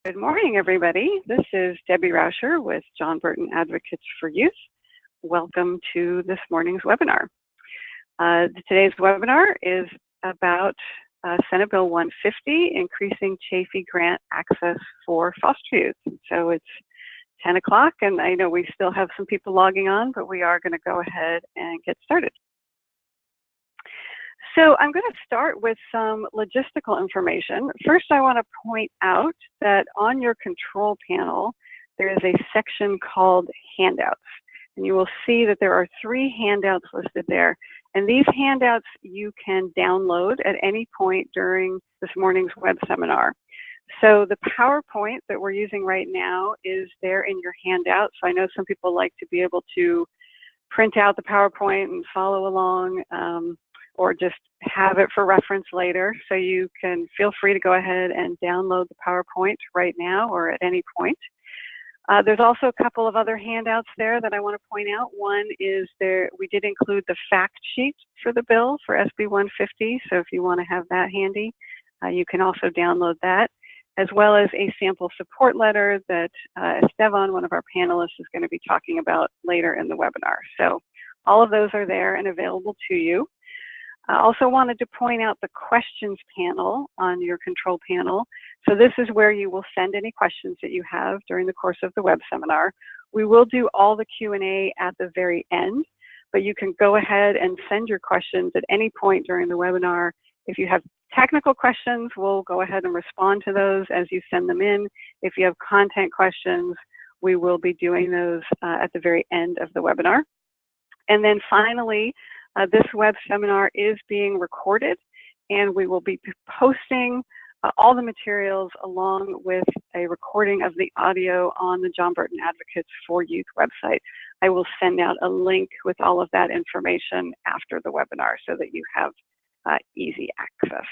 Good morning, everybody. This is Debbie Rauscher with John Burton Advocates for Youth. Welcome to this morning's webinar. Today's webinar is about Senate Bill 150, Increasing Chafee Grant Access for Foster Youth. So it's 10 o'clock, and I know we still have some people logging on, but we are going to go ahead and get started. So I'm going to start with some logistical information. First, I want to point out that on your control panel, there is a section called Handouts. And you will see that there are 3 handouts listed there. And these handouts you can download at any point during this morning's web seminar. So the PowerPoint that we're using right now is there in your handout. So I know some people like to be able to print out the PowerPoint and follow along, or just have it for reference later. So you can feel free to go ahead and download the PowerPoint right now or at any point. There's also a couple of other handouts there that I want to point out. One is we did include the fact sheet for the bill for SB 150. So if you want to have that handy, you can also download that, as well as a sample support letter that Esteban, one of our panelists, is going to be talking about later in the webinar. So all of those are there and available to you. I also wanted to point out the questions panel on your control panel. So this is where you will send any questions that you have during the course of the web seminar. We will do all the Q&A at the very end, but you can go ahead and send your questions at any point during the webinar. If you have technical questions, we'll go ahead and respond to those as you send them in. If you have content questions, we will be doing those at the very end of the webinar. And then finally, this web seminar is being recorded, and we will be posting all the materials along with a recording of the audio on the John Burton Advocates for Youth website. I will send out a link with all of that information after the webinar so that you have easy access.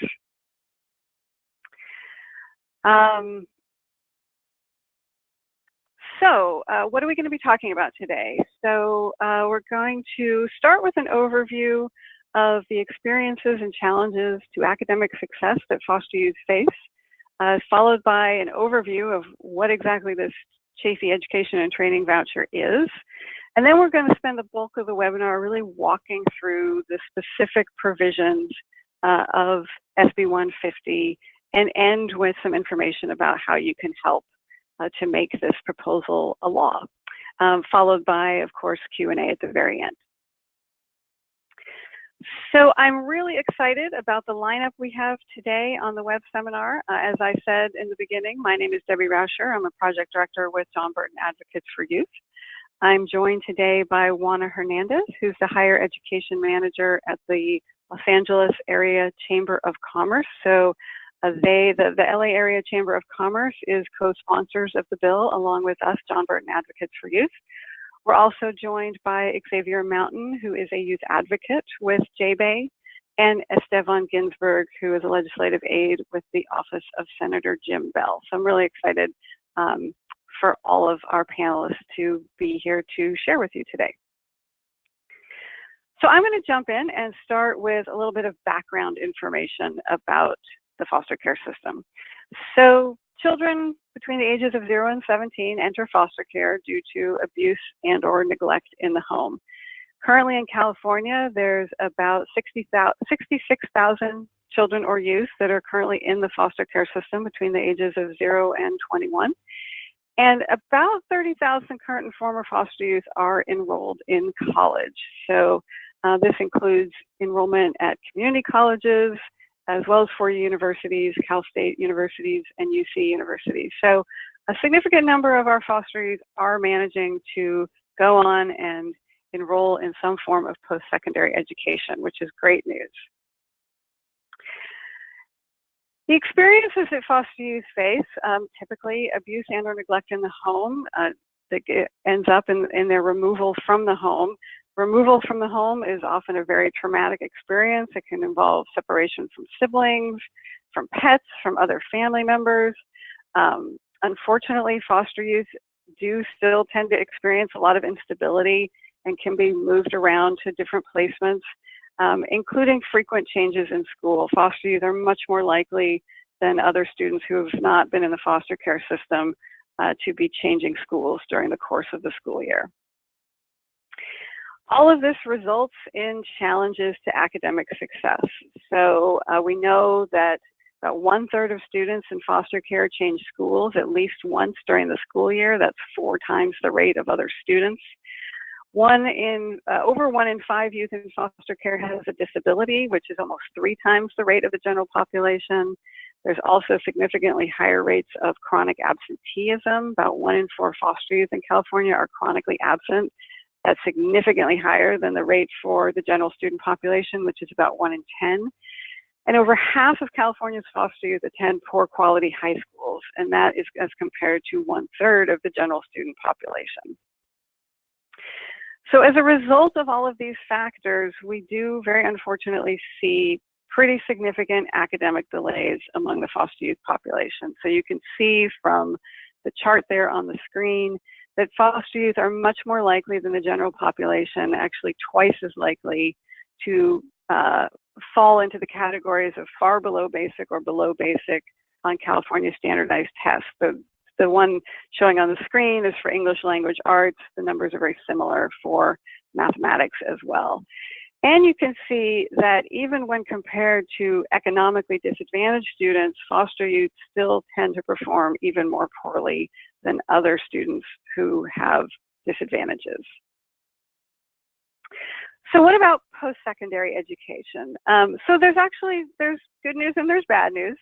So what are we going to be talking about today? So we're going to start with an overview of the experiences and challenges to academic success that foster youth face, followed by an overview of what exactly this Chafee Education and Training Voucher is. And then we're going to spend the bulk of the webinar really walking through the specific provisions of SB 150 and end with some information about how you can help to make this proposal a law, followed by, of course, Q&A at the very end. So I'm really excited about the lineup we have today on the web seminar. As I said in the beginning, my name is Debbie Rauscher. I'm a project director with John Burton Advocates for Youth. I'm joined today by Juana Hernandez, who's the higher education manager at the Los Angeles Area Chamber of Commerce. So the LA Area Chamber of Commerce is co-sponsors of the bill, along with us, John Burton Advocates for Youth. We're also joined by Xavier Mountain, who is a youth advocate with JBAY, and Esteban Ginsberg, who is a legislative aide with the Office of Senator Jim Bell. So I'm really excited for all of our panelists to be here to share with you today. So I'm going to jump in and start with a little bit of background information about the foster care system. So children between the ages of 0 and 17 enter foster care due to abuse and or neglect in the home. Currently in California, there's about 66,000 children or youth that are currently in the foster care system between the ages of 0 and 21. And about 30,000 current and former foster youth are enrolled in college. So this includes enrollment at community colleges, as well as 4 universities, Cal State universities, and UC universities. So a significant number of our foster youth are managing to go on and enroll in some form of post-secondary education, which is great news. The experiences that foster youth face, typically abuse and or neglect in the home, that ends up in their removal from the home. Removal from the home is often a very traumatic experience. It can involve separation from siblings, from pets, from other family members. Unfortunately, foster youth do still tend to experience a lot of instability and can be moved around to different placements, including frequent changes in school. Foster youth are much more likely than other students who have not been in the foster care system to be changing schools during the course of the school year. All of this results in challenges to academic success. So we know that about 1/3 of students in foster care change schools at least once during the school year. That's 4 times the rate of other students. Over 1 in 5 youth in foster care has a disability, which is almost 3 times the rate of the general population. There's also significantly higher rates of chronic absenteeism. About 1 in 4 foster youth in California are chronically absent. That's significantly higher than the rate for the general student population, which is about 1 in 10. And over half of California's foster youth attend poor quality high schools, and that is as compared to 1/3 of the general student population. So as a result of all of these factors, we do very unfortunately see pretty significant academic delays among the foster youth population. So you can see from the chart there on the screen that foster youth are much more likely than the general population, actually twice as likely to fall into the categories of far below basic or below basic on California standardized tests. The one showing on the screen is for English language arts. The numbers are very similar for mathematics as well. And you can see that even when compared to economically disadvantaged students, foster youth still tend to perform even more poorly than other students who have disadvantages. So what about post-secondary education? So there's good news and there's bad news.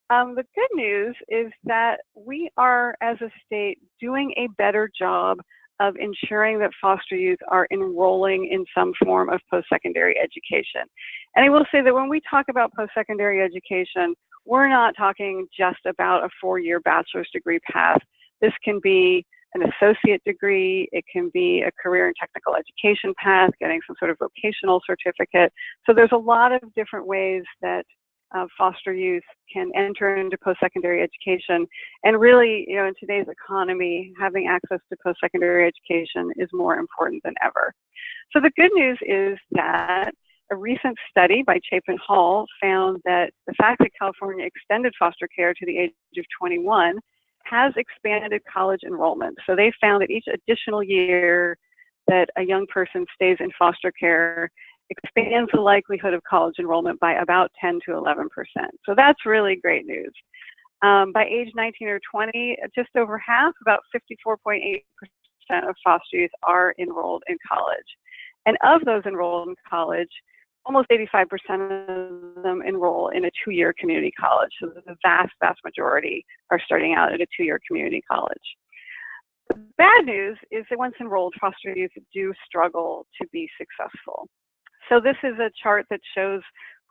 The good news is that we are, as a state, doing a better job of ensuring that foster youth are enrolling in some form of post-secondary education. And I will say that when we talk about post-secondary education, we're not talking just about a 4-year bachelor's degree path. This can be an associate degree, it can be a career and technical education path, getting some sort of vocational certificate. So there's a lot of different ways that foster youth can enter into post-secondary education. And really, in today's economy, having access to post-secondary education is more important than ever. So the good news is that a recent study by Chapin Hall found that the fact that California extended foster care to the age of 21 has expanded college enrollment. So they found that each additional year that a young person stays in foster care expands the likelihood of college enrollment by about 10 to 11%. So that's really great news. By age 19 or 20, just over half, about 54.8% of foster youth are enrolled in college. And of those enrolled in college, almost 85% of them enroll in a 2-year community college. So the vast, vast majority are starting out at a 2-year community college. The bad news is that once enrolled, foster youth do struggle to be successful. So this is a chart that shows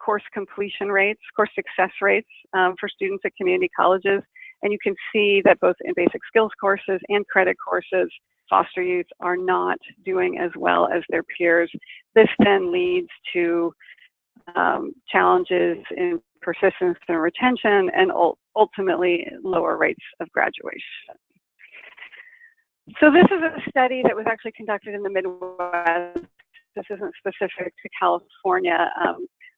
course completion rates, course success rates for students at community colleges. And you can see that both in basic skills courses and credit courses, foster youth are not doing as well as their peers. This then leads to challenges in persistence and retention and ultimately lower rates of graduation. So this is a study that was actually conducted in the Midwest. This isn't specific to California,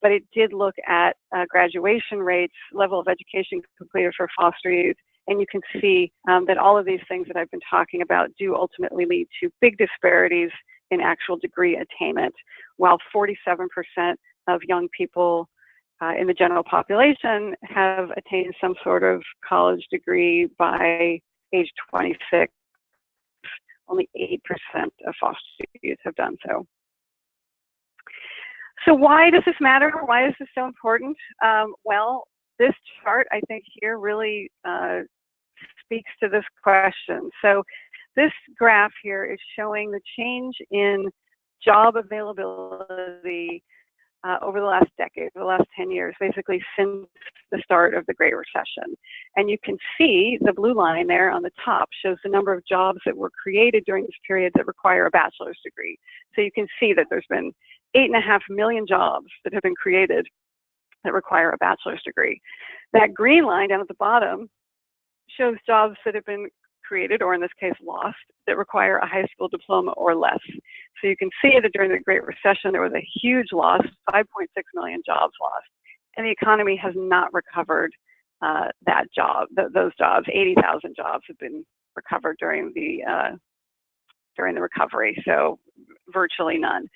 but it did look at graduation rates, level of education completed for foster youth, and you can see that all of these things that I've been talking about do ultimately lead to big disparities in actual degree attainment. While 47% of young people in the general population have attained some sort of college degree by age 26, only 8% of foster youth have done so. So why does this matter? Why is this so important? Well, this chart, I think here really speaks to this question. So this graph here is showing the change in job availability over the last decade, the last 10 years, basically since the start of the Great Recession. And you can see the blue line there on the top shows the number of jobs that were created during this period that require a bachelor's degree. So you can see that there's been 8.5 million jobs that have been created that require a bachelor's degree. That green line down at the bottom shows jobs that have been created, or in this case lost, that require a high school diploma or less. So you can see that during the Great Recession, there was a huge loss, 5.6 million jobs lost, and the economy has not recovered that job, those jobs. 80,000 jobs have been recovered during the recovery, so virtually none.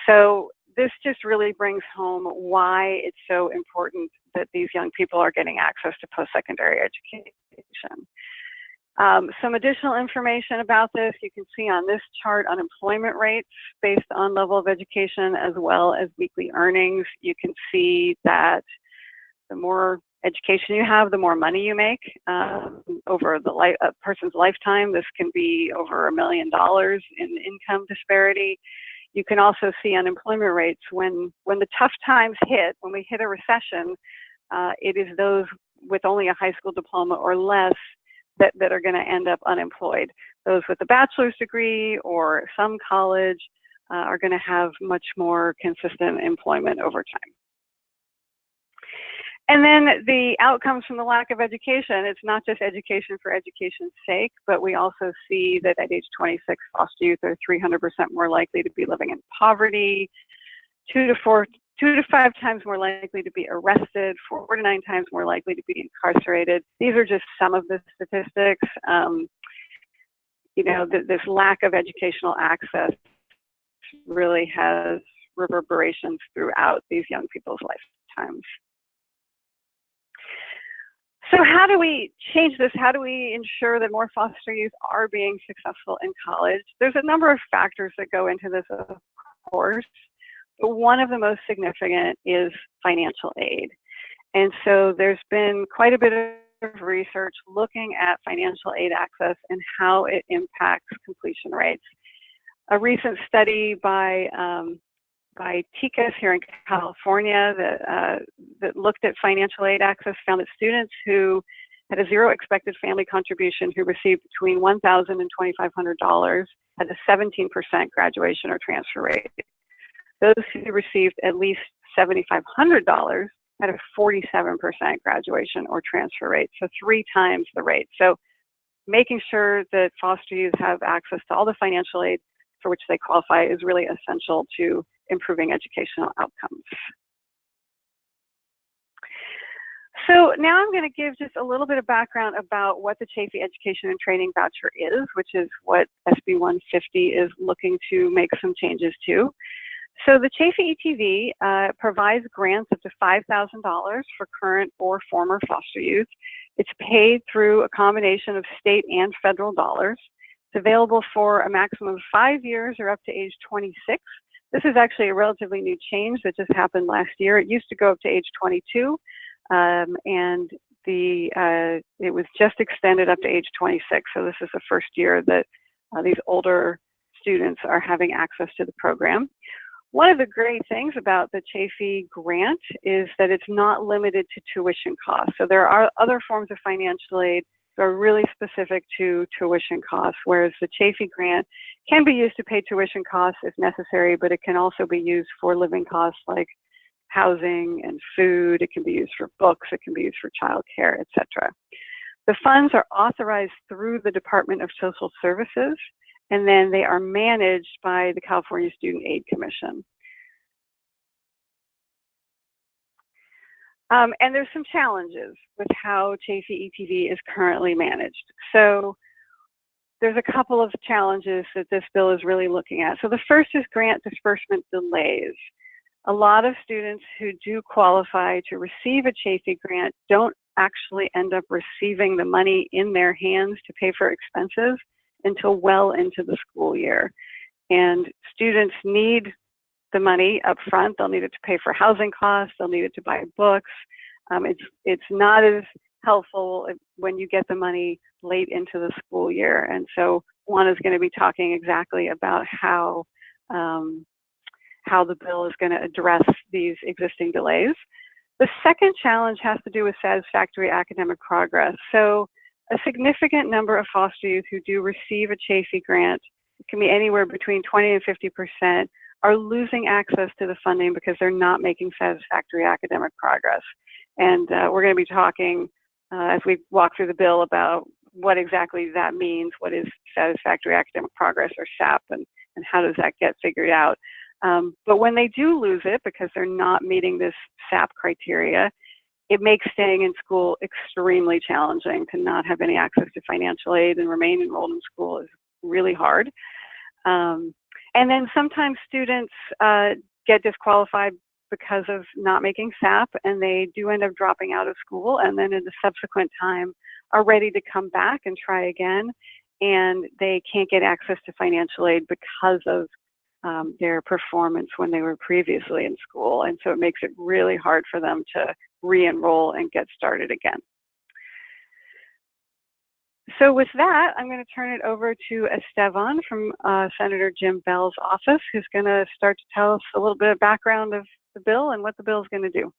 So this just really brings home why it's so important that these young people are getting access to post-secondary education. Some additional information about this, you can see on this chart unemployment rates based on level of education as well as weekly earnings. You can see that the more education you have, the more money you make over a person's lifetime. This can be over $1 million in income disparity. You can also see unemployment rates when the tough times hit, when we hit a recession, it is those with only a high school diploma or less that are going to end up unemployed. Those with a bachelor's degree or some college are going to have much more consistent employment over time. And then the outcomes from the lack of education, it's not just education for education's sake, but we also see that at age 26, foster youth are 300% more likely to be living in poverty, 2 to 5 times more likely to be arrested, 4 to 9 times more likely to be incarcerated. These are just some of the statistics. You know, this lack of educational access really has reverberations throughout these young people's lifetimes. So how do we change this? How do we ensure that more foster youth are being successful in college? There's a number of factors that go into this, of course, but one of the most significant is financial aid. And so there's been quite a bit of research looking at financial aid access and how it impacts completion rates. A recent study by TICAS here in California that looked at financial aid access found that students who had a zero expected family contribution who received between $1,000 and $2,500 had a 17% graduation or transfer rate. Those who received at least $7,500 had a 47% graduation or transfer rate, so 3 times the rate. So making sure that foster youth have access to all the financial aid for which they qualify is really essential to improving educational outcomes. So now I'm going to give just a little bit of background about what the Chafee Education and Training Voucher is, which is what SB 150 is looking to make some changes to. So the Chafee ETV provides grants up to $5,000 for current or former foster youth. It's paid through a combination of state and federal dollars. It's available for a maximum of 5 years or up to age 26. This is actually a relatively new change that just happened last year. It used to go up to age 22, and it was just extended up to age 26. So this is the first year that these older students are having access to the program. One of the great things about the Chafee grant is that it's not limited to tuition costs. So there are other forms of financial aid that are really specific to tuition costs, whereas the Chafee grant can be used to pay tuition costs if necessary, but it can also be used for living costs like housing and food. It can be used for books. It can be used for childcare, etc. The funds are authorized through the Department of Social Services, and then they are managed by the California Student Aid Commission. And there's some challenges with how Chafee ETV is currently managed. So there's a couple of challenges that this bill is really looking at. So the first is grant disbursement delays. A lot of students who do qualify to receive a Chafee grant don't actually end up receiving the money in their hands to pay for expenses until well into the school year. And students need the money up front. They'll need it to pay for housing costs. They'll need it to buy books. It's not as helpful when you get the money late into the school year. And so Juan is going to be talking exactly about how the bill is going to address these existing delays. The second challenge has to do with satisfactory academic progress. So a significant number of foster youth who do receive a Chafee grant, it can be anywhere between 20 and 50%, are losing access to the funding because they're not making satisfactory academic progress. And we're going to be talking as we walk through the bill about what exactly that means, what is satisfactory academic progress, or SAP, and how does that get figured out. But when they do lose it because they're not meeting this SAP criteria, it makes staying in school extremely challenging. To not have any access to financial aid and remain enrolled in school is really hard. And then sometimes students get disqualified because of not making SAP, and they do end up dropping out of school, and then in the subsequent time are ready to come back and try again, and they can't get access to financial aid because of their performance when they were previously in school. And so it makes it really hard for them to re-enroll and get started again. So with that, I'm going to turn it over to Esteban from Senator Jim Bell's office, who's going to start to tell us a little bit of background of the bill and what the bill is going to do.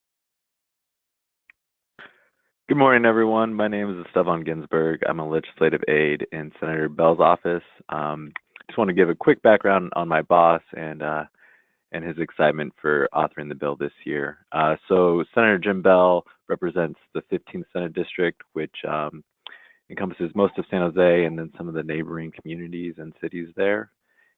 Good morning, everyone. My name is Esteban Ginsberg. I'm a legislative aide in Senator Bell's office. Just want to give a quick background on my boss and his excitement for authoring the bill this year. So Senator Jim Bell represents the 15th Senate District, which encompasses most of San Jose and then some of the neighboring communities and cities there.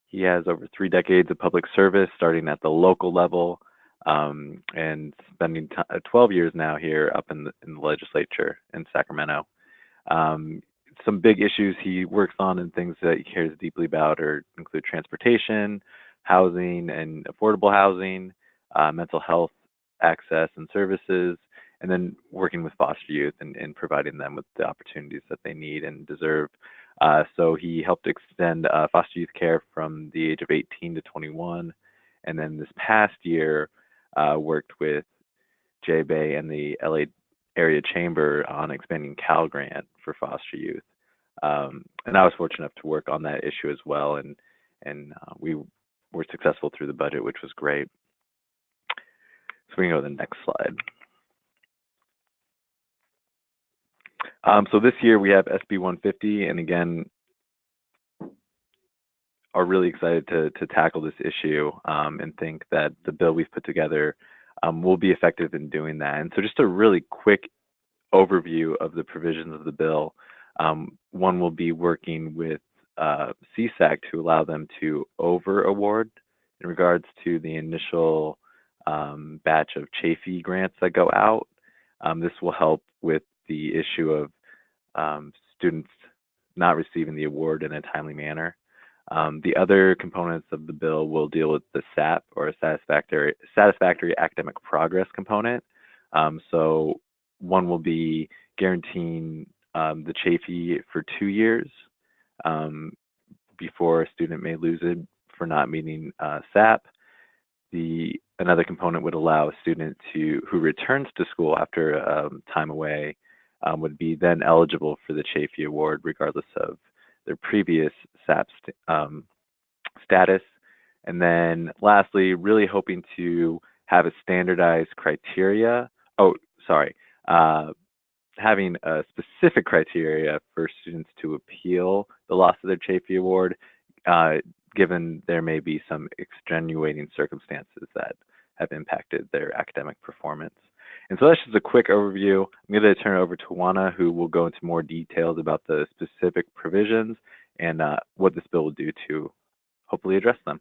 He has over 3 decades of public service, starting at the local level and spending 12 years now here up in the legislature in Sacramento. Some big issues he works on and things that he cares deeply about include transportation, housing and affordable housing, mental health access and services, and then working with foster youth and providing them with the opportunities that they need and deserve. So he helped extend foster youth care from the age of 18 to 21. And then this past year, worked with Jay Bay and the LA Area Chamber on expanding Cal Grant for foster youth. And I was fortunate enough to work on that issue as well. And we were successful through the budget, which was great. So we can go to the next slide. So this year we have SB 150, and again, are really excited to tackle this issue and think that the bill we've put together will be effective in doing that. And so just a really quick overview of the provisions of the bill. One will be working with CSAC to allow them to over-award in regards to the initial batch of Chafee grants that go out. This will help with the issue of students not receiving the award in a timely manner. The other components of the bill will deal with the SAP, or a satisfactory academic progress component. So one will be guaranteeing the Chafee for 2 years before a student may lose it for not meeting SAP. Another component would allow a student who returns to school after time away would be then eligible for the Chafee Award regardless of their previous SAP status. And then lastly, really hoping to have a standardized criteria. Having a specific criteria for students to appeal the loss of their Chafee Award, given there may be some extenuating circumstances that have impacted their academic performance. And so that's just a quick overview. I'm going to turn it over to Juana, who will go into more details about the specific provisions and what this bill will do to hopefully address them.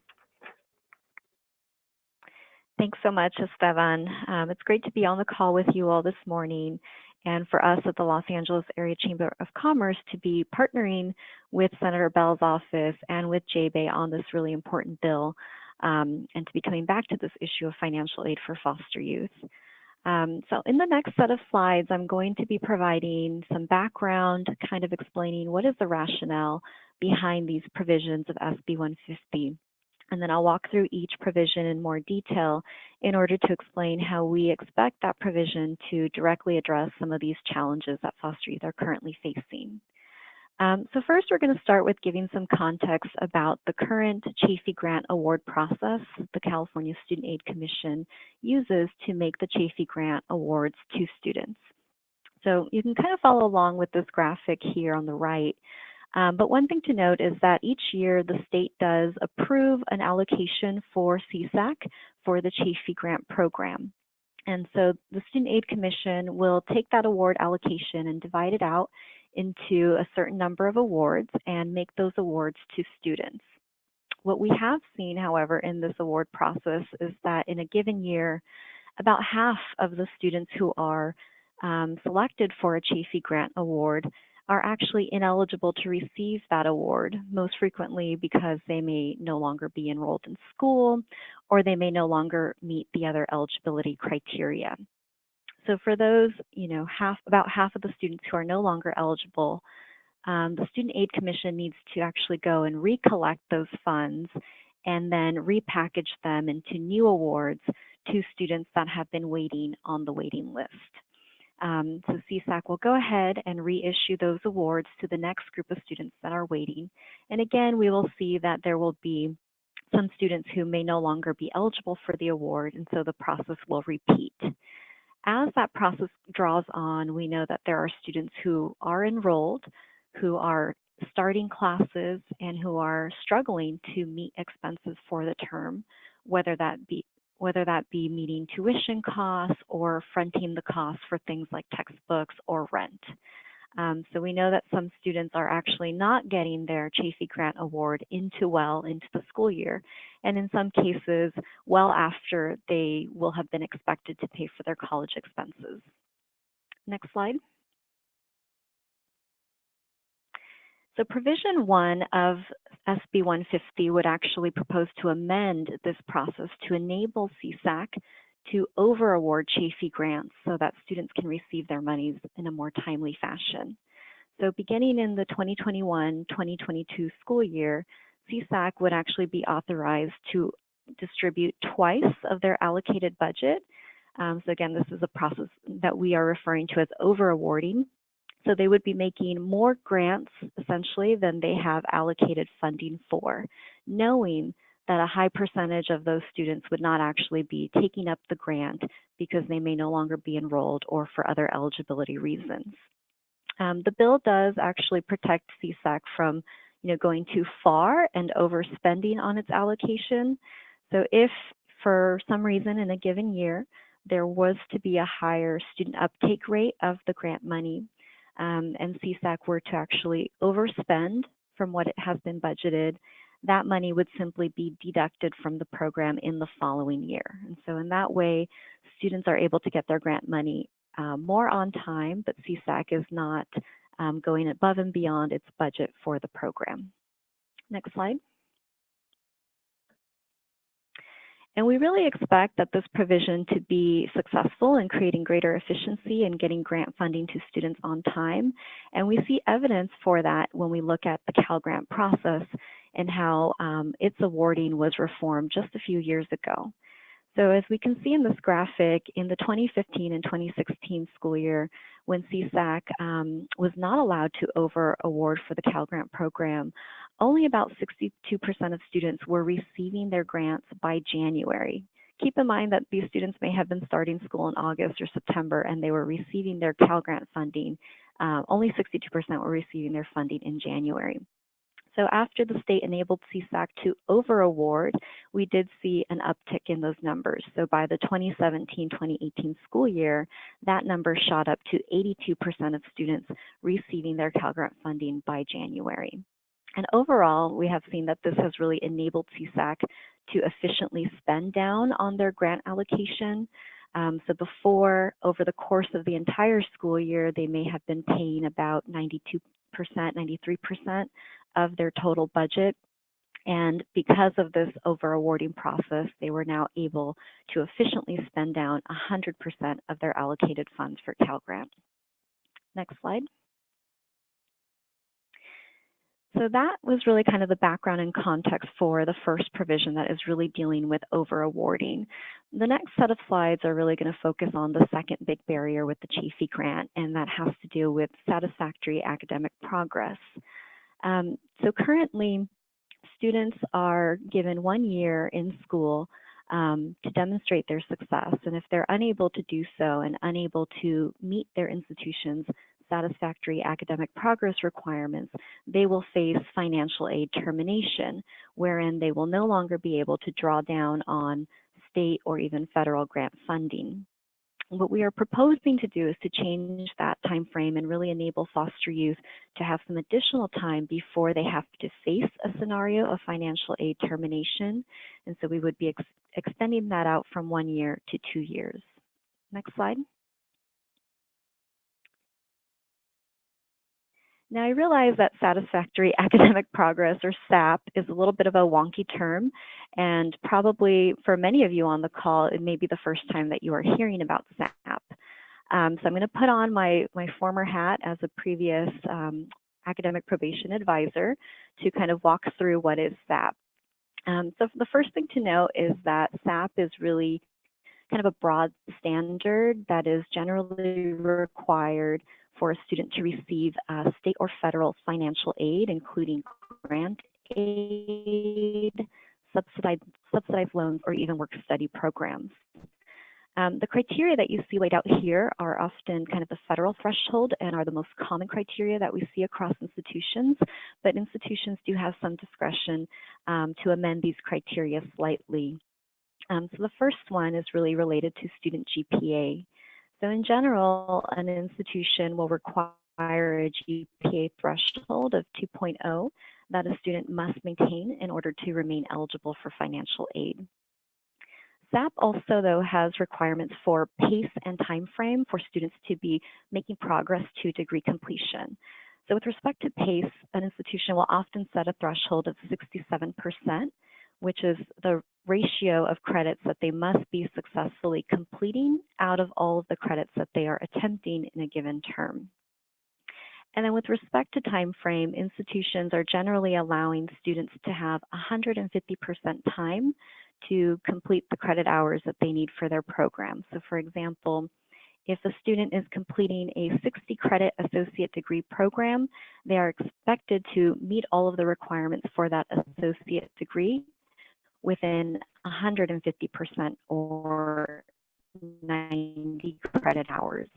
Thanks so much, Esteban. It's great to be on the call with you all this morning, and for us at the Los Angeles Area Chamber of Commerce to be partnering with Senator Bell's office and with Jay Bay on this really important bill, and to be coming back to this issue of financial aid for foster youth. So in the next set of slides, I'm going to be providing some background, kind of explaining what is the rationale behind these provisions of SB 150. And then I'll walk through each provision in more detail in order to explain how we expect that provision to directly address some of these challenges that foster youth are currently facing. So first, we're going to start with giving some context about the current Chafee Grant Award process the California Student Aid Commission uses to make the Chafee Grant awards to students. So you can kind of follow along with this graphic here on the right. But one thing to note is that each year the state does approve an allocation for CSAC for the Chafee Grant program. And so the Student Aid Commission will take that award allocation and divide it out into a certain number of awards and make those awards to students. What we have seen, however, in this award process is that in a given year, about half of the students who are selected for a Chafee Grant Award are actually ineligible to receive that award, most frequently because they may no longer be enrolled in school or they may no longer meet the other eligibility criteria. So for those, about half of the students who are no longer eligible, the Student Aid Commission needs to actually go and recollect those funds and then repackage them into new awards to students that have been waiting on the waiting list. So CSAC will go ahead and reissue those awards to the next group of students that are waiting. And again, we will see that there will be some students who may no longer be eligible for the award, and so the process will repeat. As that process draws on, we know that there are students who are enrolled, who are starting classes, and who are struggling to meet expenses for the term, whether that be meeting tuition costs or fronting the costs for things like textbooks or rent. So we know that some students are actually not getting their Chafee Grant Award into the school year, and in some cases, well after they will have been expected to pay for their college expenses. Next slide. So Provision 1 of SB 150 would actually propose to amend this process to enable CSAC to over-award Chafee grants so that students can receive their monies in a more timely fashion. So beginning in the 2021-2022 school year, CSAC would actually be authorized to distribute twice of their allocated budget. So again, this is a process that we are referring to as over-awarding. So they would be making more grants, essentially, than they have allocated funding for, knowing that a high percentage of those students would not actually be taking up the grant because they may no longer be enrolled or for other eligibility reasons. The bill does actually protect CSAC from going too far and overspending on its allocation. So if for some reason in a given year there was to be a higher student uptake rate of the grant money, and CSAC were to actually overspend from what it has been budgeted, that money would simply be deducted from the program in the following year. And so in that way, students are able to get their grant money more on time, but CSAC is not going above and beyond its budget for the program. Next slide. And we really expect that this provision to be successful in creating greater efficiency and getting grant funding to students on time. And we see evidence for that when we look at the Cal Grant process and how its awarding was reformed just a few years ago. So as we can see in this graphic, in the 2015 and 2016 school year, when CSAC was not allowed to over-award for the Cal Grant program, only about 62% of students were receiving their grants by January. Keep in mind that these students may have been starting school in August or September and they were receiving their Cal Grant funding. Only 62% were receiving their funding in January. So after the state enabled CSAC to over-award, we did see an uptick in those numbers. So by the 2017-2018 school year, that number shot up to 82% of students receiving their Cal Grant funding by January. And overall, we have seen that this has really enabled CSAC to efficiently spend down on their grant allocation. So before, over the course of the entire school year, they may have been paying about 92%, 93% of their total budget. And because of this over-awarding process, they were now able to efficiently spend down 100% of their allocated funds for Cal Grant. Next slide. So that was really kind of the background and context for the first provision that is really dealing with over-awarding. The next set of slides are really going to focus on the second big barrier with the Chafee Grant, and that has to do with satisfactory academic progress. So currently, students are given 1 year in school to demonstrate their success, and if they're unable to do so and unable to meet their institution's satisfactory academic progress requirements, they will face financial aid termination, wherein they will no longer be able to draw down on state or even federal grant funding. What we are proposing to do is to change that time frame and really enable foster youth to have some additional time before they have to face a scenario of financial aid termination. And so we would be extending that out from 1 year to 2 years. Next slide. Now, I realize that satisfactory academic progress, or SAP, is a little bit of a wonky term, and probably for many of you on the call, it may be the first time that you are hearing about SAP. So I'm going to put on my former hat as a previous academic probation advisor to kind of walk through what is SAP. So the first thing to note is that SAP is really kind of a broad standard that is generally required for a student to receive state or federal financial aid, including grant aid, subsidized loans, or even work-study programs. The criteria that you see laid out here are often kind of the federal threshold and are the most common criteria that we see across institutions, but institutions do have some discretion to amend these criteria slightly. So the first one is really related to student GPA. So in general, an institution will require a GPA threshold of 2.0 that a student must maintain in order to remain eligible for financial aid. SAP also, though, has requirements for pace and time frame for students to be making progress to degree completion. So with respect to pace, an institution will often set a threshold of 67%, which is the ratio of credits that they must be successfully completing out of all of the credits that they are attempting in a given term. And then with respect to time frame, institutions are generally allowing students to have 150% time to complete the credit hours that they need for their program. So for example, if a student is completing a 60 credit associate degree program, they are expected to meet all of the requirements for that associate degree within 150% or 90 credit hours.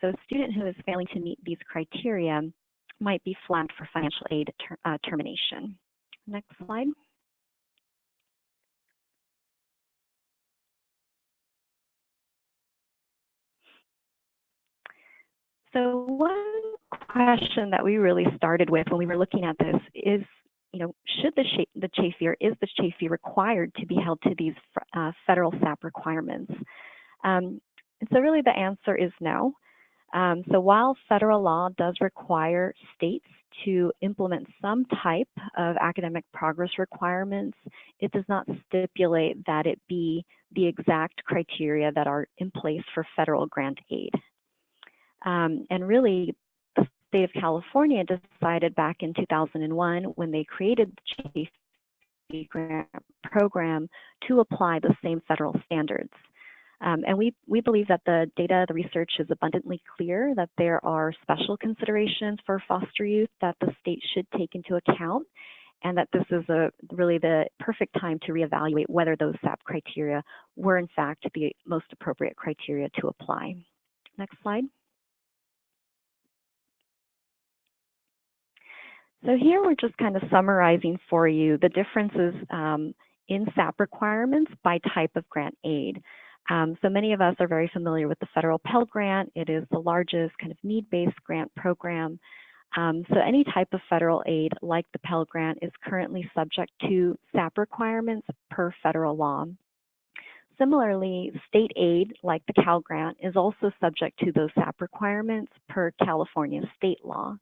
So a student who is failing to meet these criteria might be flagged for financial aid termination. Next slide. So one question that we really started with when we were looking at this is, should the CHAFE, or is the CHAFE required to be held to these federal SAP requirements? And so really the answer is no. So while federal law does require states to implement some type of academic progress requirements, it does not stipulate that it be the exact criteria that are in place for federal grant aid. And really, the state of California decided back in 2001 when they created the CHAFE grant program to apply the same federal standards. And we believe that the data, the research is abundantly clear that there are special considerations for foster youth that the state should take into account, and that this is really the perfect time to reevaluate whether those SAP criteria were in fact the most appropriate criteria to apply. Next slide. So here we're just kind of summarizing for you the differences in SAP requirements by type of grant aid. So many of us are very familiar with the federal Pell Grant. It is the largest kind of need-based grant program. So any type of federal aid like the Pell Grant is currently subject to SAP requirements per federal law. Similarly, state aid like the Cal Grant is also subject to those SAP requirements per California state law.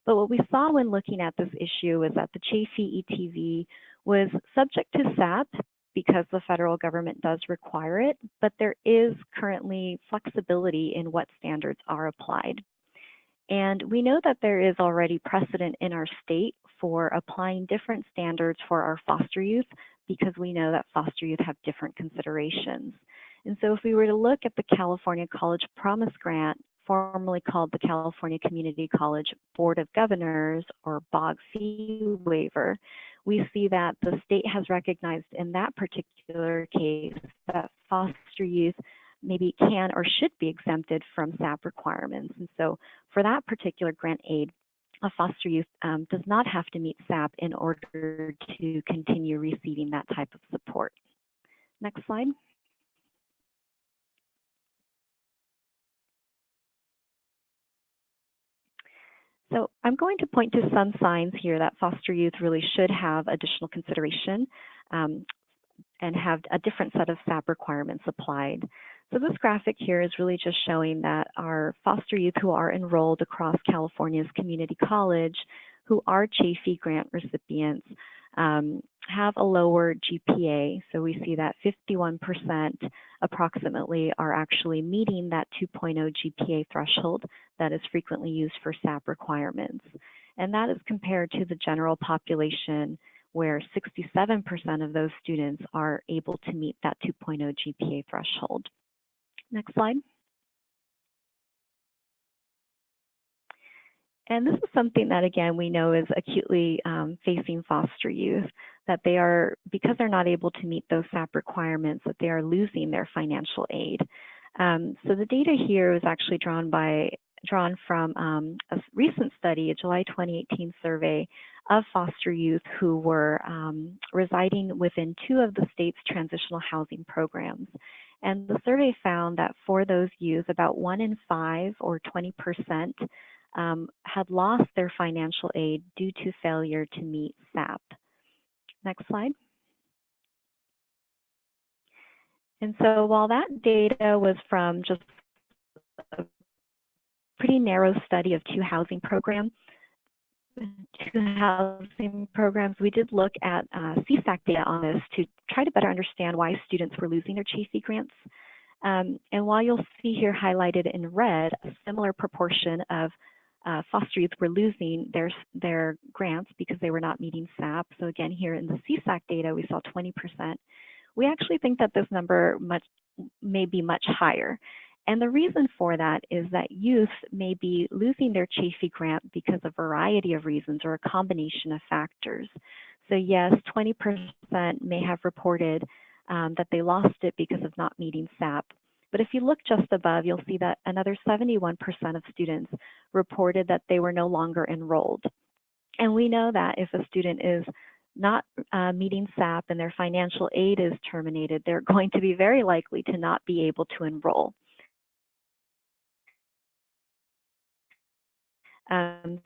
But what we saw when looking at this issue is that the CHAFE ETV was subject to SAP because the federal government does require it, but there is currently flexibility in what standards are applied. And we know that there is already precedent in our state for applying different standards for our foster youth because we know that foster youth have different considerations. And so if we were to look at the California College Promise Grant, formerly called the California Community College Board of Governors, or BOG fee waiver, we see that the state has recognized in that particular case that foster youth maybe can or should be exempted from SAP requirements. And so for that particular grant aid, a foster youth does not have to meet SAP in order to continue receiving that type of support. Next slide. So I'm going to point to some signs here that foster youth really should have additional consideration and have a different set of SAP requirements applied. So this graphic here is really just showing that our foster youth who are enrolled across California's community college, who are Chafee grant recipients, have a lower GPA. So we see that 51% approximately are actually meeting that 2.0 GPA threshold that is frequently used for SAP requirements. And that is compared to the general population, where 67% of those students are able to meet that 2.0 GPA threshold. Next slide. And this is something that, again, we know is acutely facing foster youth, that they are, because they're not able to meet those SAP requirements, that they are losing their financial aid. So the data here is actually drawn from a recent study, a July 2018 survey of foster youth who were residing within 2 of the state's transitional housing programs. And the survey found that for those youth, about 1 in 5 or 20% had lost their financial aid due to failure to meet SAP. Next slide. And so while that data was from just a pretty narrow study of 2 housing programs, we did look at CSAC data on this to try to better understand why students were losing their Chafee grants. And while you'll see here highlighted in red, a similar proportion of foster youth were losing their grants because they were not meeting SAP. So again, here in the CSAC data, we saw 20%. We actually think that this number may be much higher. And the reason for that is that youth may be losing their Chafee grant because of a variety of reasons or a combination of factors. So yes, 20% may have reported that they lost it because of not meeting SAP. But if you look just above, you'll see that another 71% of students reported that they were no longer enrolled. And we know that if a student is not meeting SAP and their financial aid is terminated, they're going to be very likely to not be able to enroll.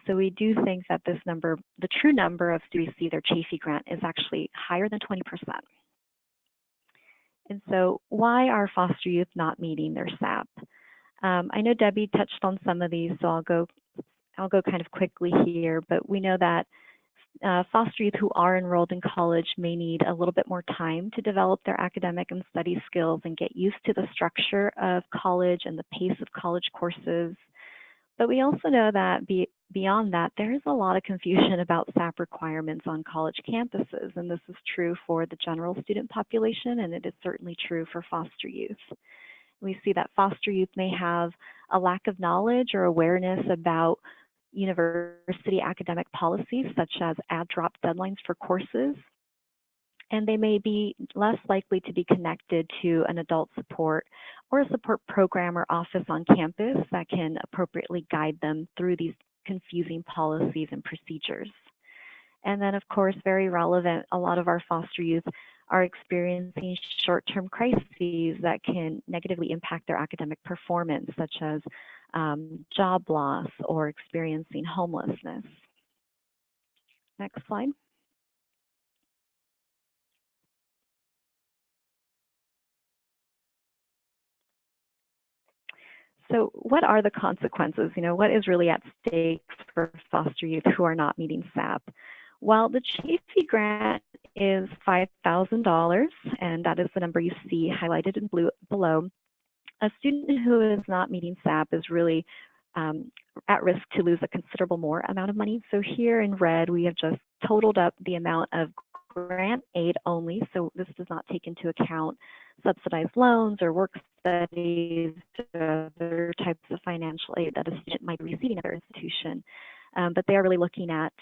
So we do think that this number, the true number of students who receive their Chafee grant, is actually higher than 20%. And so why are foster youth not meeting their SAP? I know Debbie touched on some of these, so I'll go kind of quickly here, but we know that foster youth who are enrolled in college may need a little bit more time to develop their academic and study skills and get used to the structure of college and the pace of college courses. But we also know that beyond that, there is a lot of confusion about SAP requirements on college campuses, and this is true for the general student population, and it is certainly true for foster youth. We see that foster youth may have a lack of knowledge or awareness about university academic policies, such as add-drop deadlines for courses, and they may be less likely to be connected to an adult support or a support program or office on campus that can appropriately guide them through these confusing policies and procedures. And then, of course, very relevant, a lot of our foster youth are experiencing short-term crises that can negatively impact their academic performance, such as job loss or experiencing homelessness. Next slide. So what are the consequences? What is really at stake for foster youth who are not meeting SAP? Well, the Chafee grant is $5,000, and that is the number you see highlighted in blue below. A student who is not meeting SAP is really at risk to lose a considerable more amount of money. So here in red, we have just totaled up the amount of grant aid only. So this does not take into account subsidized loans or work studies or other types of financial aid that a student might be receiving at their institution. But they are really looking at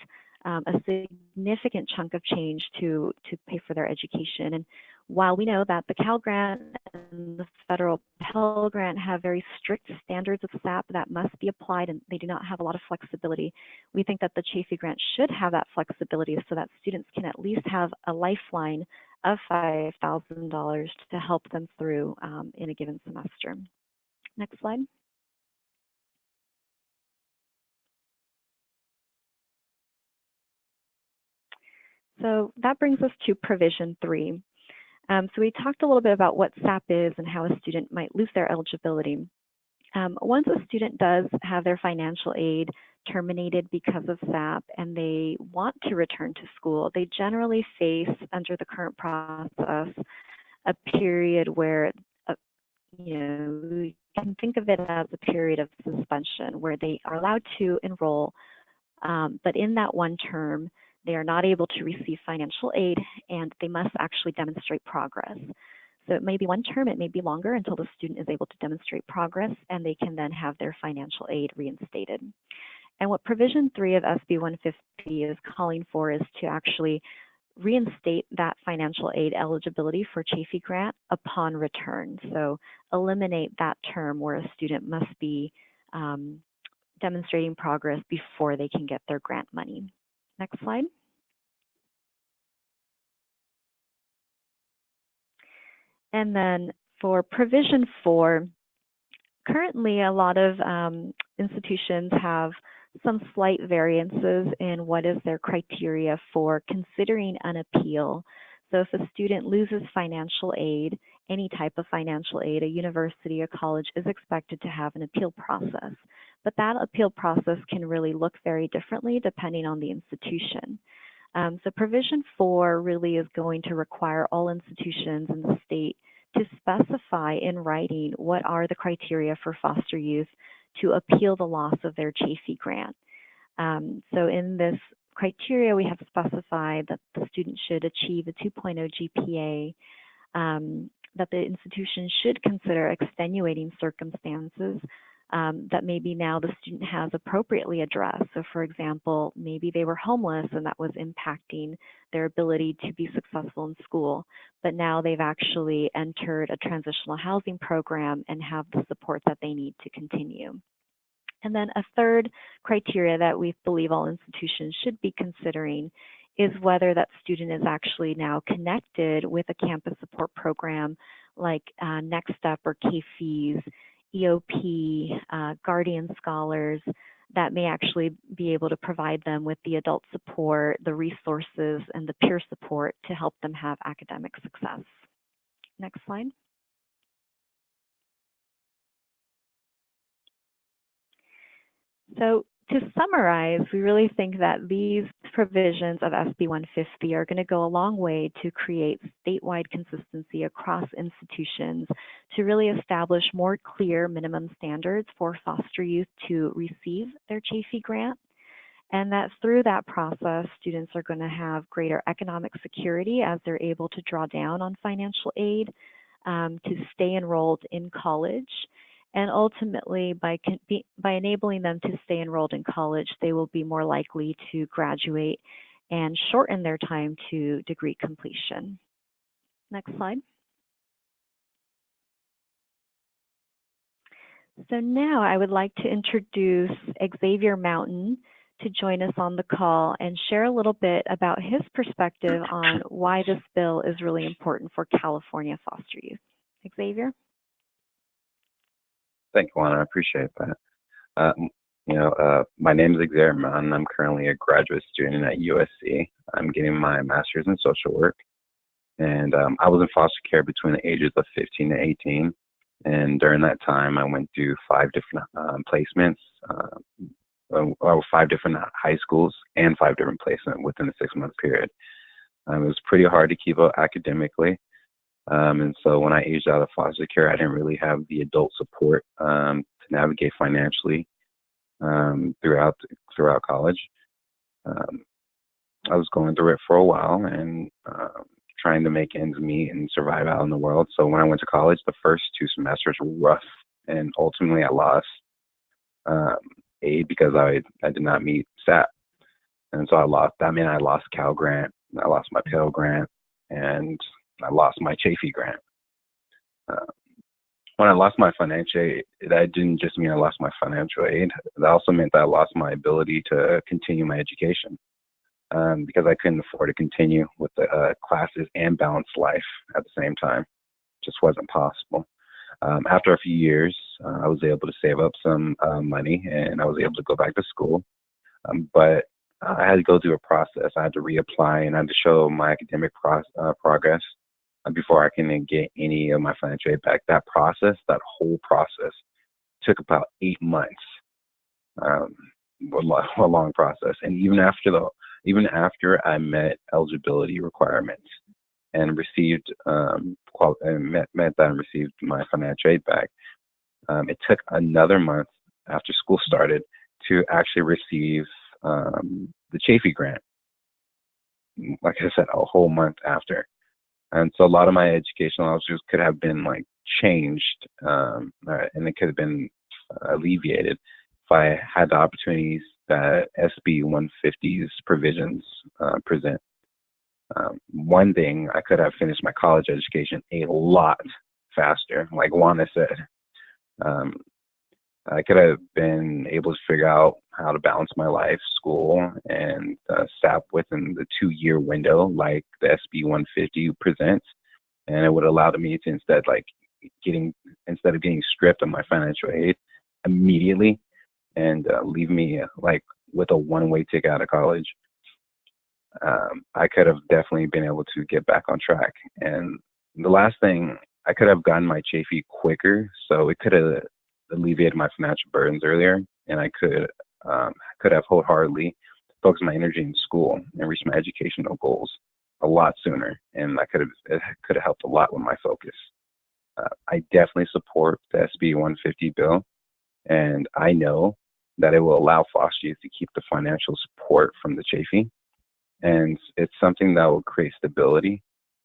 a significant chunk of change to pay for their education. And while we know that the Cal Grant and the federal Pell Grant have very strict standards of SAP that must be applied, and they do not have a lot of flexibility, we think that the Chafee Grant should have that flexibility so that students can at least have a lifeline of $5,000 to help them through in a given semester. Next slide. So that brings us to Provision 3. So we talked a little bit about what SAP is and how a student might lose their eligibility. Once a student does have their financial aid terminated because of SAP and they want to return to school, they generally face, under the current process, a period where, you can think of it as a period of suspension where they are allowed to enroll, but in that one term, they are not able to receive financial aid and they must actually demonstrate progress. So it may be one term, it may be longer until the student is able to demonstrate progress and they can then have their financial aid reinstated. And what provision 3 of SB 150 is calling for is to actually reinstate that financial aid eligibility for Chafee grant upon return. So eliminate that term where a student must be demonstrating progress before they can get their grant money. Next slide. And then for provision 4, currently a lot of institutions have some slight variances in what is their criteria for considering an appeal. So if a student loses financial aid, any type of financial aid, a university, a college is expected to have an appeal process. But that appeal process can really look very differently depending on the institution. So provision 4 really is going to require all institutions in the state to specify in writing what are the criteria for foster youth to appeal the loss of their Chafee grant. So in this criteria, we have specified that the student should achieve a 2.0 GPA, that the institution should consider extenuating circumstances that maybe now the student has appropriately addressed. So for example, maybe they were homeless and that was impacting their ability to be successful in school, but now they've actually entered a transitional housing program and have the support that they need to continue. And then a third criteria that we believe all institutions should be considering is whether that student is actually now connected with a campus support program like Next Step or KFEES, EOP, Guardian Scholars, that may actually be able to provide them with the adult support, the resources, and the peer support to help them have academic success. Next slide. So to summarize, we really think that these provisions of SB 150 are going to go a long way to create statewide consistency across institutions to really establish more clear minimum standards for foster youth to receive their Chafee grant. And that through that process, students are going to have greater economic security as they're able to draw down on financial aid to stay enrolled in college. And ultimately, by enabling them to stay enrolled in college, they will be more likely to graduate and shorten their time to degree completion. Next slide. So now I would like to introduce Xavier Mountain to join us on the call and share a little bit about his perspective on why this bill is really important for California foster youth. Xavier? Thank you, Juana. I appreciate that. My name is Xavier Mountain. I'm currently a graduate student at USC. I'm getting my master's in social work. And I was in foster care between the ages of 15 to 18. And during that time, I went through 5 different placements, 5 different high schools, and 5 different placements within a 6-month period. It was pretty hard to keep up academically. And so when I aged out of foster care, I didn't really have the adult support to navigate financially throughout college. I was going through it for a while and trying to make ends meet and survive out in the world. So when I went to college, the first 2 semesters were rough, and ultimately I lost aid because I did not meet SAP. And so I lost Cal Grant, I lost my Pell Grant, and I lost my Chafee grant. When I lost my financial aid, that didn't just mean I lost my financial aid. That also meant that I lost my ability to continue my education because I couldn't afford to continue with the classes and balance life at the same time. It just wasn't possible. After a few years, I was able to save up some money and I was able to go back to school. But I had to go through a process. I had to reapply and I had to show my academic progress. before I can get any of my financial aid back. That process, that whole process, took about 8 months. Um, a long process, and even after I met eligibility requirements and received and met that and received my financial aid back, it took another month after school started to actually receive the Chafee grant. Like I said, a whole month after. And so a lot of my educational options could have been like changed, and it could have been alleviated if I had the opportunities that SB 150's provisions present. One thing, I could have finished my college education a lot faster, like Juana said. I could have been able to figure out how to balance my life, school, and SAP within the 2-year window, like the SB 150 presents, and it would allow me to instead of getting stripped of my financial aid immediately and leave me like with a one-way ticket out of college. I could have definitely been able to get back on track. And the last thing, I could have gotten my Chafee quicker, so it could have alleviated my financial burdens earlier, and I could have wholeheartedly focused my energy in school and reached my educational goals a lot sooner, and it could have helped a lot with my focus. I definitely support the SB 150 bill, and I know that it will allow foster youth to keep the financial support from the Chafee, and it's something that will create stability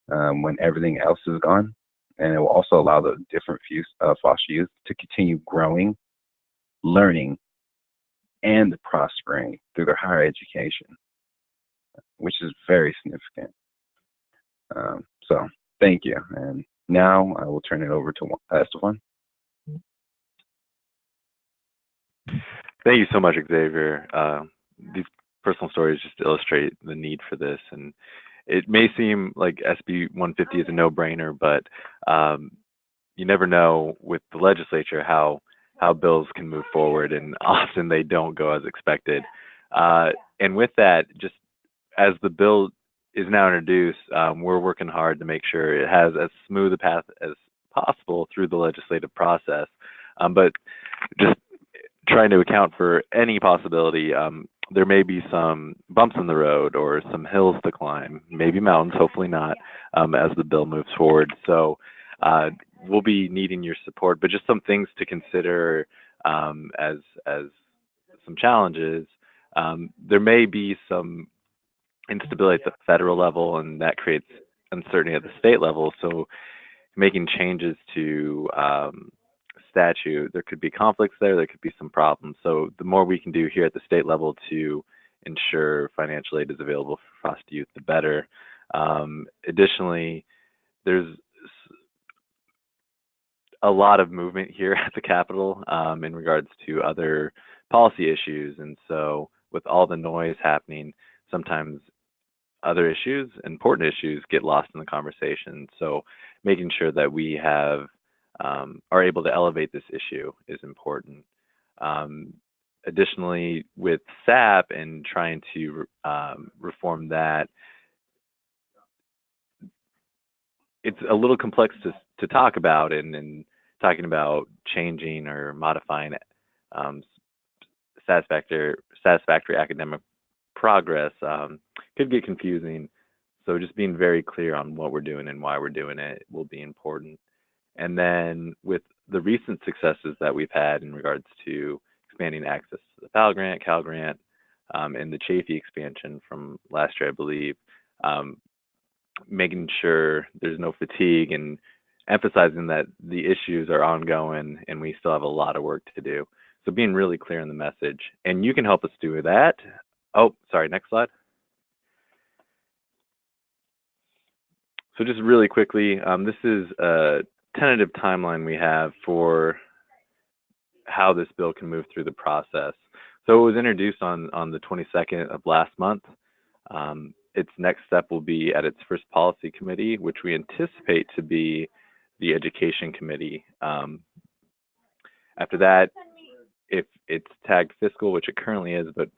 when everything else is gone. And it will also allow the different foster youth to continue growing, learning, and prospering through their higher education, which is very significant. So thank you. And now I will turn it over to Esteban. Thank you so much, Xavier. These personal stories just illustrate the need for this, and it may seem like SB 150 is a no-brainer, but you never know with the legislature how bills can move forward, and often they don't go as expected. And with that, just as the bill is now introduced, we're working hard to make sure it has as smooth a path as possible through the legislative process, but just trying to account for any possibility. There may be some bumps in the road or some hills to climb, maybe mountains, hopefully not, as the bill moves forward. So we'll be needing your support, but just some things to consider as some challenges. There may be some instability at the federal level, and that creates uncertainty at the state level. So making changes to statute, there could be conflicts there could be some problems. So the more we can do here at the state level to ensure financial aid is available for foster youth, the better. Additionally, there's a lot of movement here at the Capitol in regards to other policy issues. And so with all the noise happening, sometimes other issues, important issues, get lost in the conversation. So making sure that we are able to elevate this issue is important. Additionally, with SAP and trying to reform that, it's a little complex to talk about, and talking about changing or modifying satisfactory academic progress could get confusing. So just being very clear on what we're doing and why we're doing it will be important. And then with the recent successes that we've had in regards to expanding access to the Pell Grant, Cal Grant, and the Chafee expansion from last year, I believe, making sure there's no fatigue and emphasizing that the issues are ongoing and we still have a lot of work to do. So being really clear in the message. And you can help us do that. Oh, sorry, next slide. So just really quickly, this is a tentative timeline we have for how this bill can move through the process. So it was introduced on the 22nd of last month. Its next step will be at its first policy committee, which we anticipate to be the education committee. After that, if it's tagged fiscal, which it currently is, but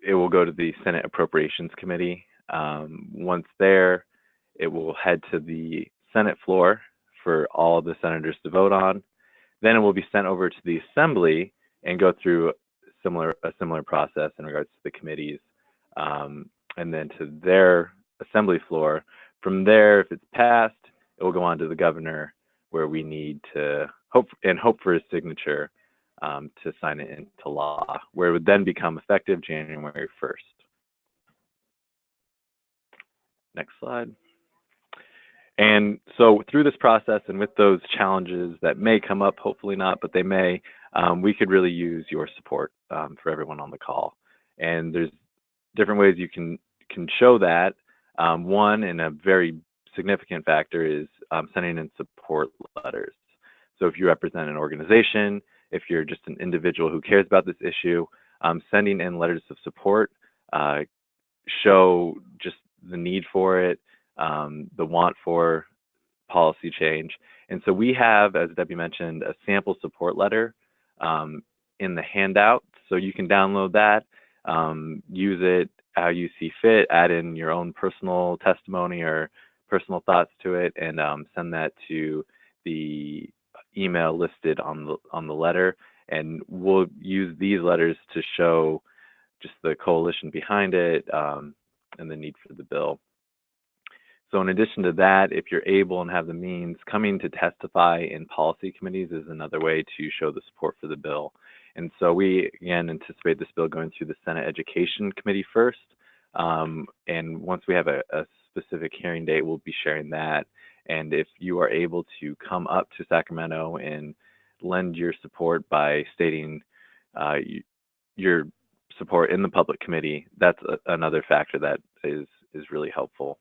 it will go to the Senate Appropriations Committee. Once there, It will head to the Senate floor for all of the senators to vote on. Then it will be sent over to the Assembly and go through a similar process in regards to the committees, and then to their Assembly floor. From there, if it's passed, it will go on to the governor, where we need to hope for his signature to sign it into law, where it would then become effective January 1st. Next slide. And so through this process and with those challenges that may come up, hopefully not, but they may, we could really use your support for everyone on the call. And there's different ways you can show that. One, and a very significant factor, is sending in support letters. So if you represent an organization, if you're just an individual who cares about this issue, sending in letters of support show just the need for it, the want for policy change. And so we have, as Debbie mentioned, a sample support letter in the handout. So you can download that, use it how you see fit, add in your own personal testimony or personal thoughts to it, and send that to the email listed on the letter. And we'll use these letters to show just the coalition behind it and the need for the bill. So in addition to that, if you're able and have the means, coming to testify in policy committees is another way to show the support for the bill. And so we, again, anticipate this bill going through the Senate Education Committee first. And once we have a specific hearing date, we'll be sharing that. And if you are able to come up to Sacramento and lend your support by stating your support in the public committee, that's another factor that is really helpful.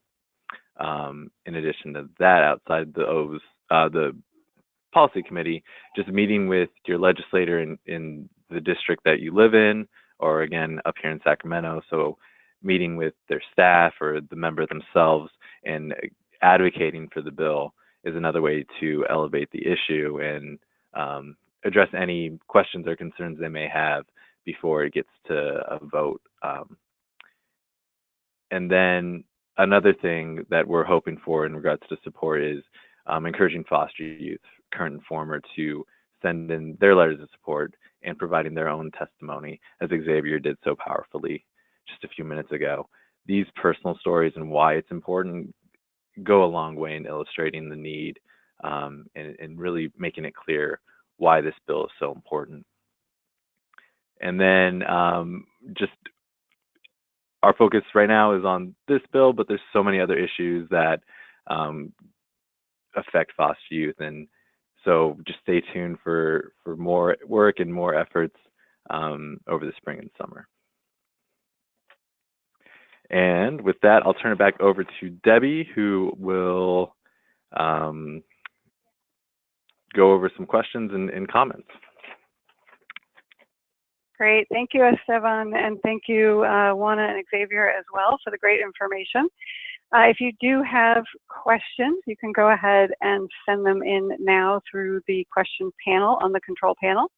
In addition to that, outside the policy committee, just meeting with your legislator in the district that you live in, or again, up here in Sacramento. So meeting with their staff or the member themselves and advocating for the bill is another way to elevate the issue and address any questions or concerns they may have before it gets to a vote. And then another thing that we're hoping for in regards to support is encouraging foster youth, current and former, to send in their letters of support and providing their own testimony, as Xavier did so powerfully just a few minutes ago. These personal stories and why it's important go a long way in illustrating the need and really making it clear why this bill is so important. And then just our focus right now is on this bill, but there's so many other issues that affect foster youth. And so just stay tuned for more work and more efforts over the spring and summer. And with that, I'll turn it back over to Debbie, who will go over some questions and comments. Great. Thank you, Esteban, and thank you, Juana and Xavier as well, for the great information. If you do have questions, you can go ahead and send them in now through the question panel on the control panel.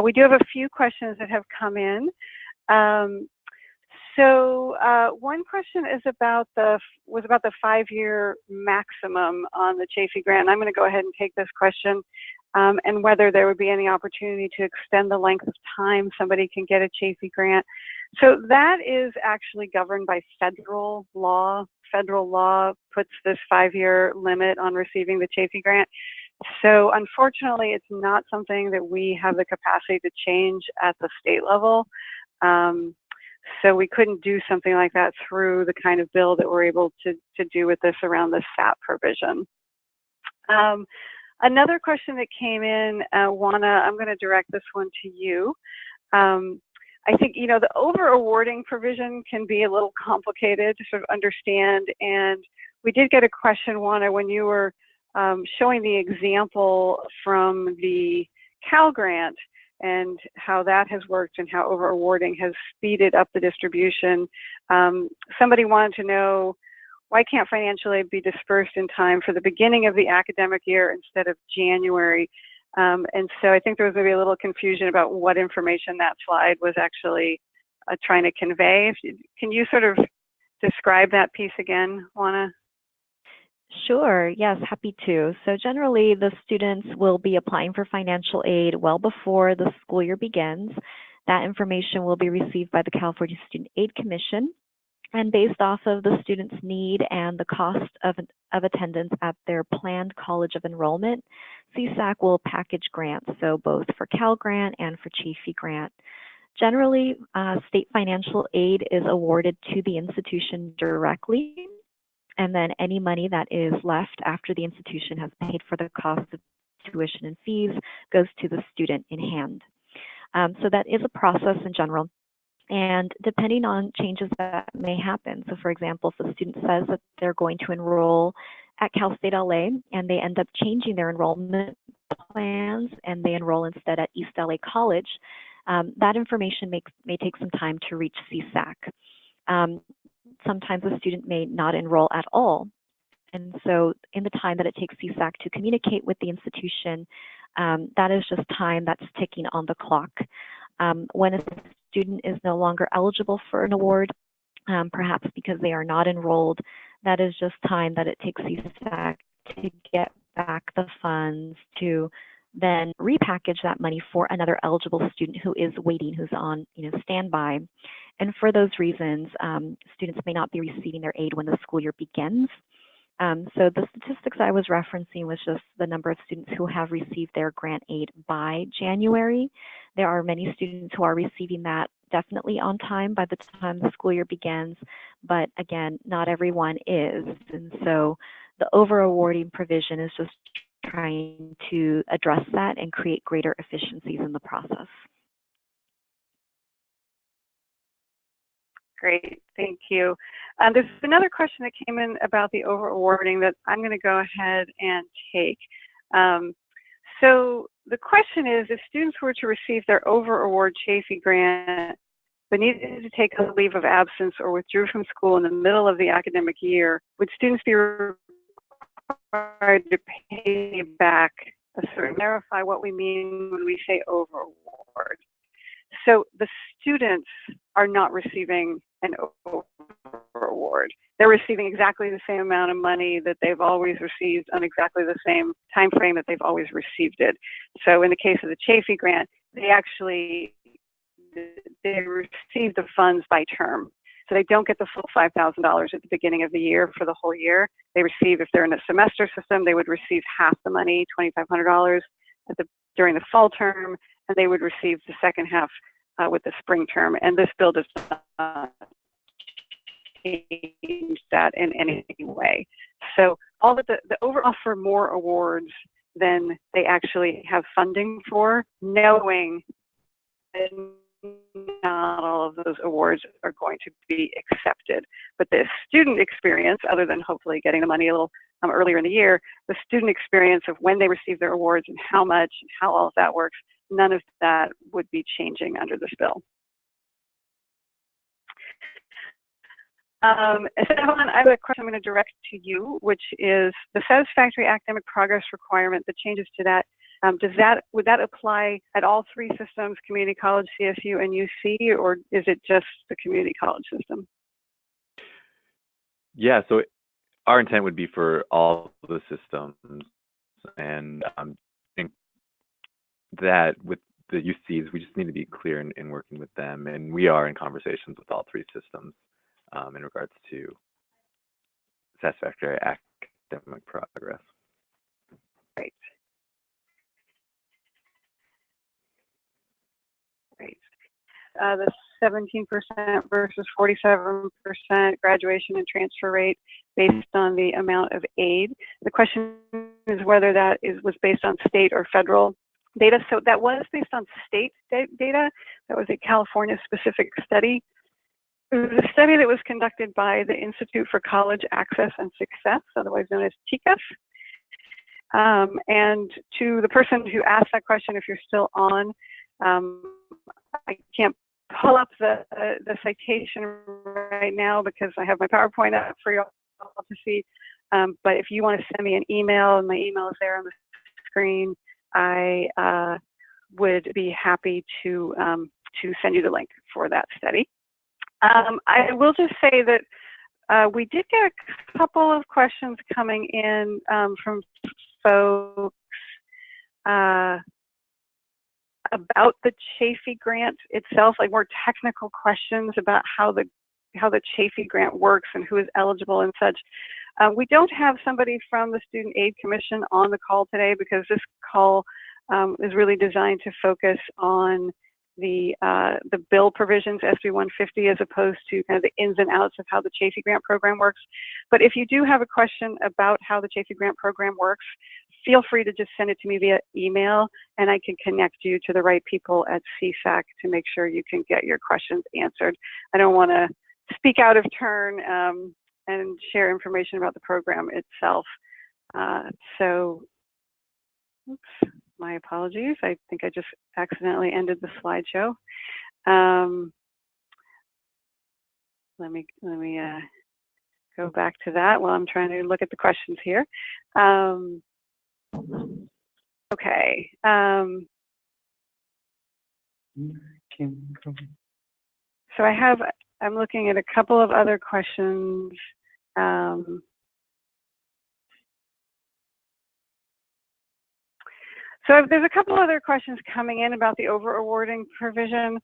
We do have a few questions that have come in. So one question is about the 5-year maximum on the Chafee grant. And I'm going to go ahead and take this question, and whether there would be any opportunity to extend the length of time somebody can get a Chafee grant. So that is actually governed by federal law. Federal law puts this 5-year limit on receiving the Chafee grant. So unfortunately, it's not something that we have the capacity to change at the state level. So we couldn't do something like that through the kind of bill that we're able to do with this around the SAP provision. Another question that came in, Juana, I'm going to direct this one to you. I think, you know, the over-awarding provision can be a little complicated to sort of understand. And we did get a question, Juana, when you were showing the example from the Cal grant and how that has worked and how over-awarding has speeded up the distribution. Somebody wanted to know, why can't financial aid be dispersed in time for the beginning of the academic year instead of January? And so I think there was maybe a little confusion about what information that slide was actually trying to convey. Can you sort of describe that piece again, Juana? Sure, yes, happy to. So generally, the students will be applying for financial aid well before the school year begins. That information will be received by the California Student Aid Commission. And based off of the student's need and the cost of attendance at their planned college of enrollment, CSAC will package grants, so both for Cal Grant and for Chafee Grant. Generally, state financial aid is awarded to the institution directly, and then any money that is left after the institution has paid for the cost of tuition and fees goes to the student in hand. So that is a process in general. And depending on changes that may happen, so for example, if the student says that they're going to enroll at Cal State LA and they end up changing their enrollment plans and they enroll instead at East LA College, that information may take some time to reach CSAC. Sometimes a student may not enroll at all. And so in the time that it takes CSAC to communicate with the institution, that is just time that's ticking on the clock. When a student is no longer eligible for an award, perhaps because they are not enrolled, that is just time that it takes CSAC to get back the funds to then repackage that money for another eligible student who is waiting, who's on standby. And for those reasons, students may not be receiving their aid when the school year begins. So the statistics I was referencing was just the number of students who have received their grant aid by January. There are many students who are receiving that definitely on time by the time the school year begins, but again, not everyone is. And so the over-awarding provision is just trying to address that and create greater efficiencies in the process. Great, thank you. There's another question that came in about the over-awarding that I'm going to go ahead and take. So the question is, if students were to receive their over-award Chafee grant but needed to take a leave of absence or withdrew from school in the middle of the academic year, would students be required to pay back a certain, clarify what we mean when we say over-award? So the students are not receiving an over-award. They're receiving exactly the same amount of money that they've always received on exactly the same time frame that they've always received it. So in the case of the Chafee grant, they receive the funds by term. So they don't get the full $5,000 at the beginning of the year for the whole year. They receive, if they're in a semester system, they would receive half the money, $2,500 during the fall term, and they would receive the second half with the spring term. And this bill does not change that in any way. So all of the overall for more awards than they actually have funding for, knowing that not all of those awards are going to be accepted. But the student experience, other than hopefully getting the money a little earlier in the year, the student experience of when they receive their awards and how much and how all of that works, none of that would be changing under this bill. Stefan, I have a question I'm going to direct to you, which is the satisfactory academic progress requirement, the changes to that. Would that apply at all three systems, community college, CSU, and UC, or is it just the community college system? Yeah, so our intent would be for all the systems, and I think that with the UCs, we just need to be clear in working with them, and we are in conversations with all three systems in regards to satisfactory academic progress. Great. Great. The 17% versus 47% graduation and transfer rate based on the amount of aid. The question is whether that was based on state or federal data. So that was based on state data. That was a California specific study. It was a study that was conducted by the Institute for College Access and Success, otherwise known as TCAS. And to the person who asked that question, if you're still on, I can't pull up the citation right now because I have my PowerPoint up for you all to see. But if you want to send me an email, and my email is there on the screen, I would be happy to send you the link for that study. I will just say that we did get a couple of questions coming in from folks about the Chafee grant itself, like more technical questions about how the Chafee grant works and who is eligible and such. We don't have somebody from the Student Aid Commission on the call today because this call is really designed to focus on the bill provisions, SB 150, as opposed to kind of the ins and outs of how the Chafee grant program works. But if you do have a question about how the Chafee grant program works, feel free to just send it to me via email, and I can connect you to the right people at CSAC to make sure you can get your questions answered. I don't want to speak out of turn and share information about the program itself. So, oops, my apologies. I think I just accidentally ended the slideshow. Let me go back to that while I'm trying to look at the questions here. Okay. So I'm looking at a couple of other questions. So there's a couple other questions coming in about the over-awarding provision.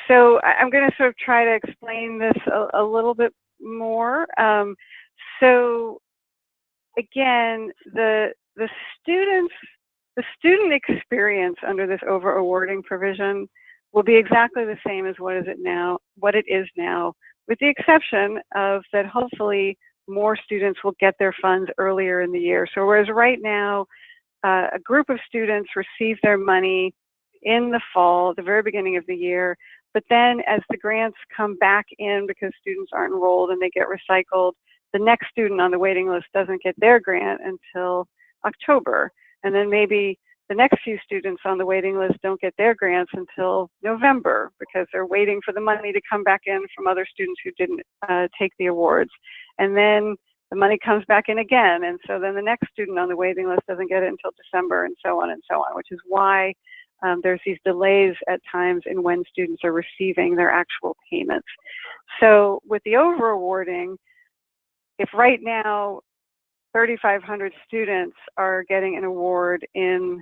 So I'm going to sort of try to explain this a little bit more. So again, the student experience under this over-awarding provision will be exactly the same as what it is now, with the exception of that hopefully more students will get their funds earlier in the year. So whereas right now, a group of students receive their money in the fall, at the very beginning of the year, but then as the grants come back in because students aren't enrolled and they get recycled, the next student on the waiting list doesn't get their grant until October. And then maybe the next few students on the waiting list don't get their grants until November because they're waiting for the money to come back in from other students who didn't take the awards. And then the money comes back in again. And so then the next student on the waiting list doesn't get it until December, and so on, which is why there's these delays at times in when students are receiving their actual payments. So with the over-awarding, if right now 3,500 students are getting an award in,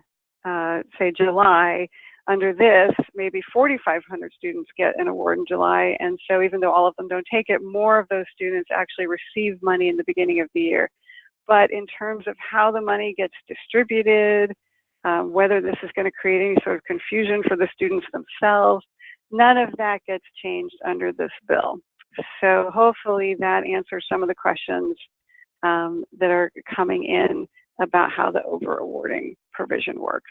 say, July, under this, maybe 4,500 students get an award in July. And so even though all of them don't take it, more of those students actually receive money in the beginning of the year. But in terms of how the money gets distributed, whether this is going to create any sort of confusion for the students themselves, none of that gets changed under this bill. So hopefully that answers some of the questions that are coming in about how the over-awarding provision works.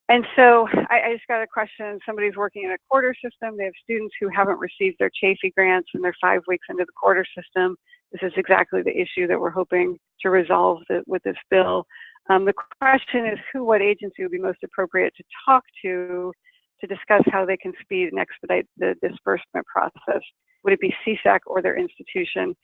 And so I just got a question. Somebody's working in a quarter system. They have students who haven't received their Chafee grants and they're 5 weeks into the quarter system. This is exactly the issue that we're hoping to resolve with this bill. The question is what agency would be most appropriate to talk to discuss how they can speed and expedite the disbursement process. Would it be CSAC or their institution?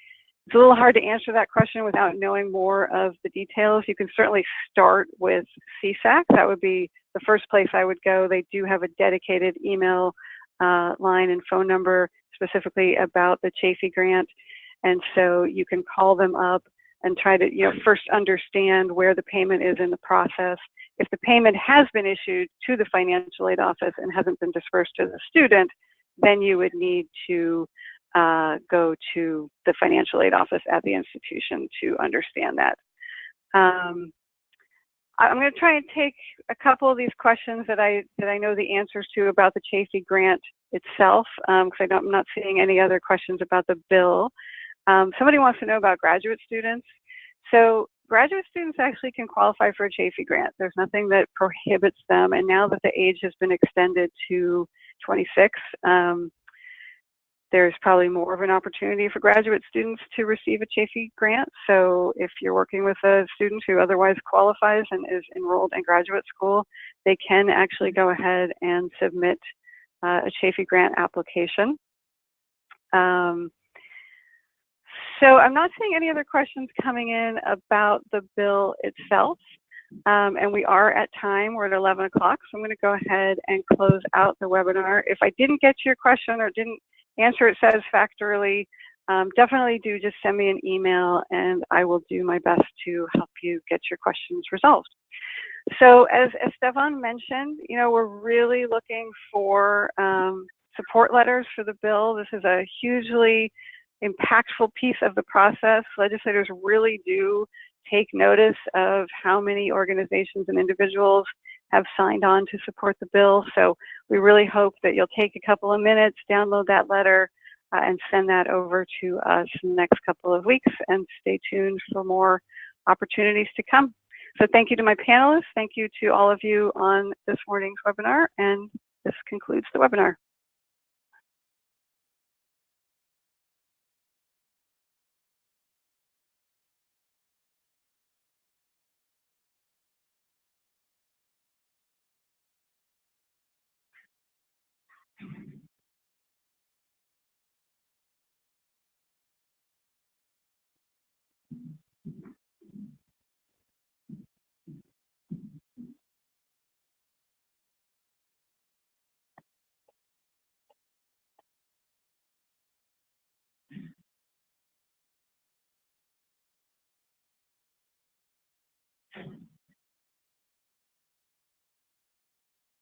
It's a little hard to answer that question without knowing more of the details. You can certainly start with CSAC. That would be the first place I would go. They do have a dedicated email line and phone number specifically about the Chafee grant. And so you can call them up and try to first understand where the payment is in the process. If the payment has been issued to the financial aid office and hasn't been dispersed to the student, then you would need to go to the financial aid office at the institution to understand that. I'm going to try and take a couple of these questions that I know the answers to about the Chafee grant itself, because I'm not seeing any other questions about the bill. Somebody wants to know about graduate students. So graduate students actually can qualify for a Chafee grant. There's nothing that prohibits them. And now that the age has been extended to 26, there's probably more of an opportunity for graduate students to receive a Chafee grant. So if you're working with a student who otherwise qualifies and is enrolled in graduate school, they can actually go ahead and submit a Chafee grant application. So I'm not seeing any other questions coming in about the bill itself. And we are at time. We're at 11 o'clock, so I'm going to go ahead and close out the webinar. If I didn't get to your question or didn't answer it satisfactorily, definitely do just send me an email, and I will do my best to help you get your questions resolved. So as Stefan mentioned, you know, we're really looking for support letters for the bill. This is a hugely impactful piece of the process. Legislators really do take notice of how many organizations and individuals have signed on to support the bill. So we really hope that you'll take a couple of minutes, download that letter, and send that over to us in the next couple of weeks, and stay tuned for more opportunities to come. So thank you to my panelists. Thank you to all of you on this morning's webinar, and this concludes the webinar.